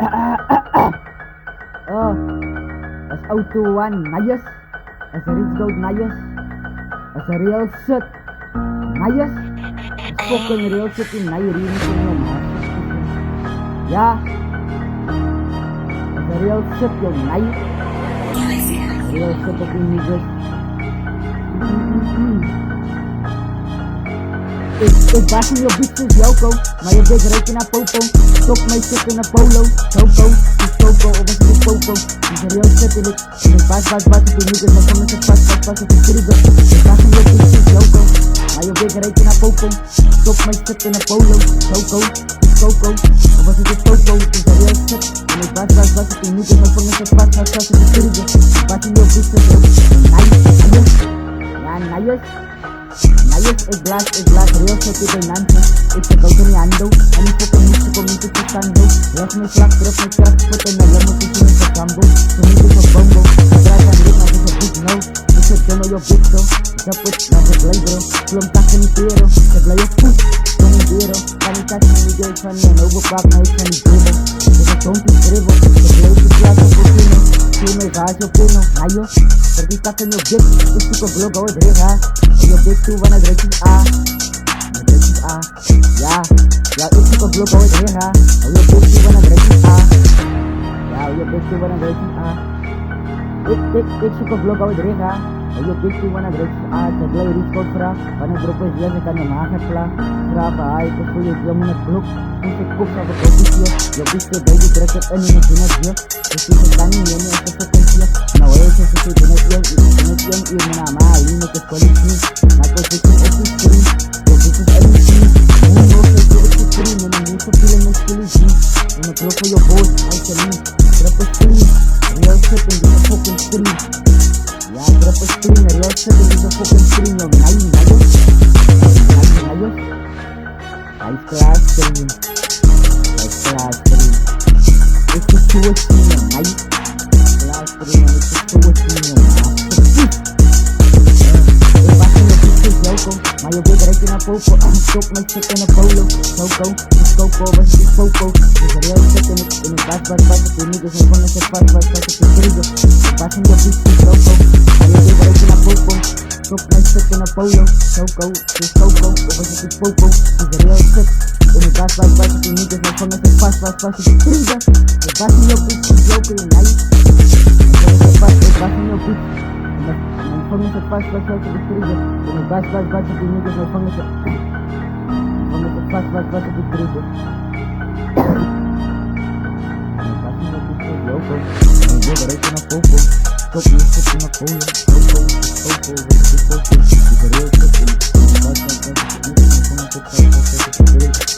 Oh, as O2-1, ngayos. As a Rich Gold, ngayos. As a real shit, ngayos. As fucking real shit yung nairin ko nyo, mga yeah. As a real shit yung real shit of niggas. Passing your bitches, Yoko. My big rake in a popo. Stop my shit in a polo. Topo, this Coco, over to the Popo. He's a real shit in it. Pass, if you niggas are coming to pass, if you city go. Passing your bitches, Yoko. My big rake in a popo. Stop my shit in a polo. Topo, this Coco, over to the Popo. He's a real shit. Pass, if you niggas are coming to pass, if you city go. Passing your bitches, Yoko. Nice, a glass, real shit with a nonsense. It's a totally ando, and it's a mix to commit to Sando. Left me slack, drop my crack, put in a lemon to finish a combo. So me to a bongo, drive and ring as a big no. It's a demo your big so. It's a put, not a play bro. Plum tack and piero, the play of push. Tony Biro, Fanny Catch and Miguel Fanny and Overpack, nice and dribble. It's a Tonti dribble, the play to class of Pocino. See me guys, your Pino, Nayo. Pergi tack and your big, it's to go go with it, huh? Your big two wanna break it, yeah, it's to go go with it, huh? Your big two wanna break it, yeah, your big two wanna break it, it's to go go with it, huh? Your big two wanna break it, Taglay Rich Gold fra, wanna drop it, yan, kan yung mahasap la, graba, ay, kasi yung mga blok, kung si Cook sa pagkakisyo, your big two baby, bracket, ano yung sinadyo, kasi sa kanin, yan yung sa potensya, naway sa sa pinatyan, yung mga maayin, ito quality, nako sa screen, your big is anything, mundo sa screen, yan ang muso pila ng skeleton, yung naglo ko yung boss, ay sa me, drop a screen, real shit, hindi sa fucking screen, yeah, drop a screen, real shit, hindi sa fucking screen, yung ngayon, nice class screen, it's a two screen, yung ngayon, class screen, it's a two screen, yung my big rake in a popo, stop my shit in a polo. Toco, this Coco, but this Popo. There's a real shit in it, pass, if you niggas are gonna say pass, if you trigger. Passing your bitches, Loco. My big rake in a popo, stop my shit in a polo. Toco, this Coco, over to this Popo. There's a real shit in it, pass, if you niggas are gonna say pass, if you trigger. Passing your bitches, Loco, nice. Passing your bitches. Fangin sa pass sa distributor. Yung pass sa pinigil na fangin sa pass sa distributor. Yung pass na distributor, Yoko. Yung bubaray ko na Popo. Stop yung shit ko na Polo. Popo. Yung real shit. Yung pass sa distributor. Yung fangin sa pass sa distributor.